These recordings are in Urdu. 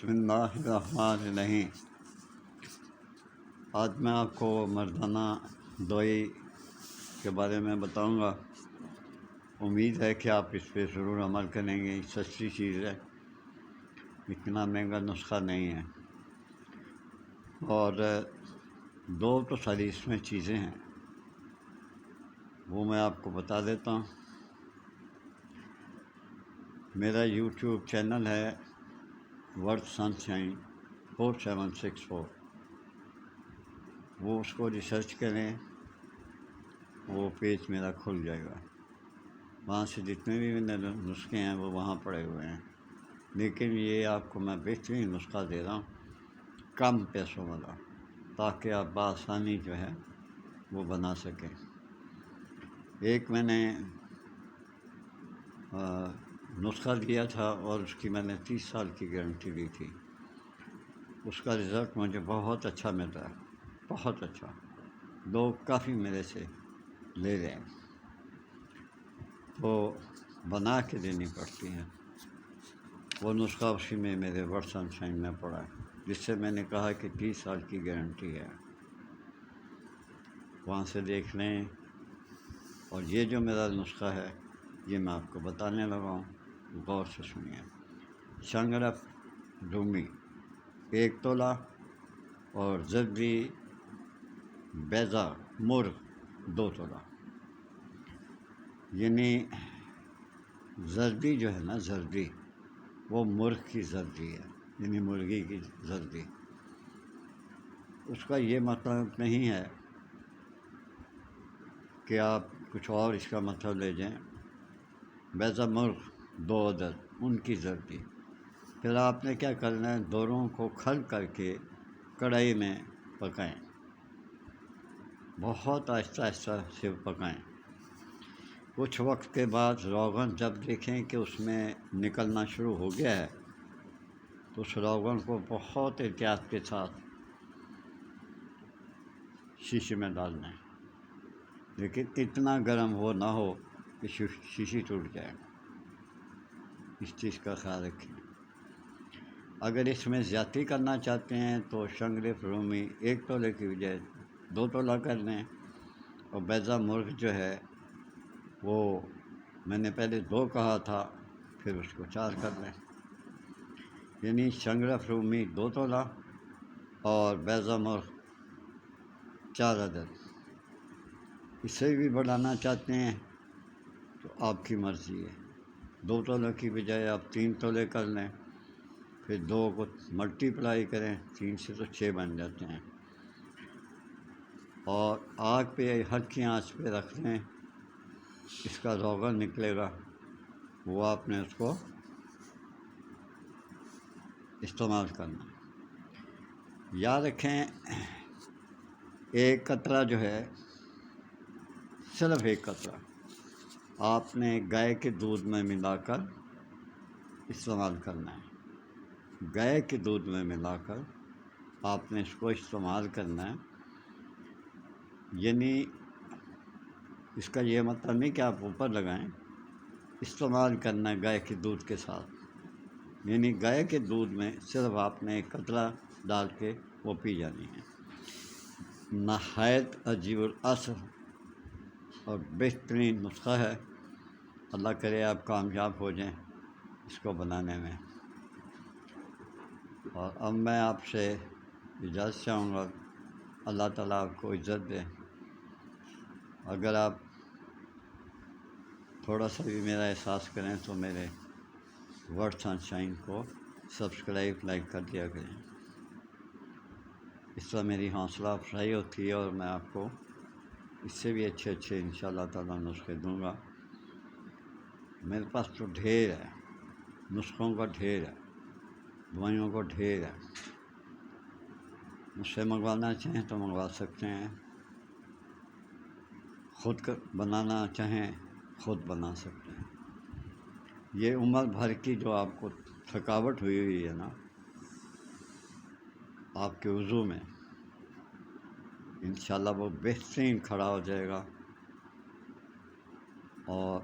بسم اللہ الرحمن الرحیم۔ آج میں آپ کو مردانہ دوائی کے بارے میں بتاؤں گا۔ امید ہے کہ آپ اس پہ ضرور عمل کریں گے۔ سستی چیز ہے، اتنا مہنگا نسخہ نہیں ہے، اور دو تو ساری اس میں چیزیں ہیں، وہ میں آپ کو بتا دیتا ہوں۔ میرا یوٹیوب چینل ہے ورڈ سن شائن 4764، وہ اس کو ریسرچ کریں، وہ پیج میرا کھل جائے گا۔ وہاں سے جتنے بھی میرے نسخے ہیں وہ وہاں پڑے ہوئے ہیں، لیکن یہ آپ کو میں بہترین نسخہ دے رہا ہوں، کم پیسوں والا، تاکہ آپ بآسانی جو ہے وہ بنا سکیں۔ ایک میں نے نسخہ دیا تھا اور اس کی میں نے 30 سال کی گارنٹی دی تھی۔ اس کا رزلٹ مجھے بہت اچھا ملتا ہے، بہت اچھا، لوگ کافی میرے سے لے رہے ہیں، تو بنا کے دینی پڑتی ہیں۔ وہ نسخہ اسی میں میرے ورڈ سن شائن میں پڑا ہے، جس سے میں نے کہا کہ 30 سال کی گارنٹی ہے، وہاں سے دیکھ لیں۔ اور یہ جو میرا نسخہ ہے یہ میں آپ کو بتانے لگا ہوں، غور سے سنیے۔ شنگرف رومی 1 تولہ اور زردی بیضہ مرغ 2 تولہ۔ یعنی زردی جو ہے نا، زردی وہ مرغ کی زردی ہے، یعنی مرغی کی زردی۔ اس کا یہ مطلب نہیں ہے کہ آپ کچھ اور اس کا مطلب لے جائیں۔ بیضہ مرغ 2 عدد، ان کی زردی۔ پھر آپ نے کیا کرنا ہے، دونوں کو کھل کر کے کڑھائی میں پکائیں، بہت آہستہ آہستہ سے پکائیں۔ کچھ وقت کے بعد روغن جب دیکھیں کہ اس میں نکلنا شروع ہو گیا ہے، تو اس روغن کو بہت احتیاط کے ساتھ شیشے میں ڈالنا ہے، لیکن اتنا گرم وہ نہ ہو کہ شیشی ٹوٹ جائے، اس چیز کا خیال رکھیں۔ اگر اس میں زیادتی کرنا چاہتے ہیں تو شنگرف رومی 1 تولے کی بجائے 2 تولہ کر لیں، اور بیضہ مرغ جو ہے وہ میں نے پہلے 2 کہا تھا، پھر اس کو 4 کر لیں۔ یعنی شنگرف رومی 2 تولہ اور بیضہ مرغ 4 عدد۔ اس سے بھی بڑھانا چاہتے ہیں تو آپ کی مرضی ہے، 2 تولہ کی بجائے آپ 3 تولے کر لیں، پھر 2 کو ملٹی پلائی کریں، 3 سے تو 6 بن جاتے ہیں، اور آگ پہ ہلکی آنچ پہ رکھ لیں۔ اس کا روغن نکلے گا، وہ آپ نے اس کو استعمال کرنا۔ یاد رکھیں، 1 قطرہ جو ہے، صرف 1 قطرہ آپ نے گائے کے دودھ میں ملا کر استعمال کرنا ہے۔ گائے کے دودھ میں ملا کر آپ نے اس کو استعمال کرنا ہے۔ یعنی اس کا یہ مطلب نہیں کہ آپ اوپر لگائیں، استعمال کرنا ہے گائے کے دودھ کے ساتھ، یعنی گائے کے دودھ میں صرف آپ نے 1 قطرہ ڈال کے وہ پی جانی ہے۔ نہایت عجیب الاثر اور بہترین نسخہ ہے، اللہ کرے آپ کامیاب ہو جائیں اس کو بنانے میں۔ اور اب میں آپ سے اجازت چاہوں گا، اللہ تعالیٰ آپ کو عزت دے۔ اگر آپ تھوڑا سا بھی میرا احساس کریں تو میرے ورڈ سن شائن کو سبسکرائب لائک کر دیا کریں، اس طرح میری حوصلہ افزائی ہوتی ہے، اور میں آپ کو اس سے بھی اچھے ان شاء اللہ تعالیٰ نسخے دوں گا۔ میرے پاس تو ڈھیر ہے، نسخوں کا ڈھیر ہے، دوائیوں کا ڈھیر ہے، مجھ سے منگوانا چاہیں تو منگوا سکتے ہیں، خود بنانا چاہیں خود بنا سکتے ہیں۔ یہ عمر بھر کی جو آپ کو تھکاوٹ ہوئی ہے نا آپ کے وضو میں، انشاءاللہ وہ بہترین کھڑا ہو جائے گا، اور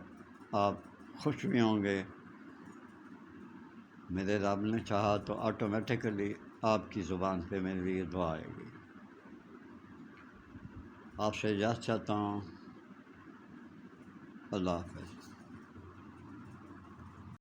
آپ خوش بھی ہوں گے میرے رب نے چاہا تو آٹومیٹیکلی آپ کی زبان پہ میرے لیے دعا آئے گی۔ آپ سے اجازت چاہتا ہوں۔ اللہ حافظ۔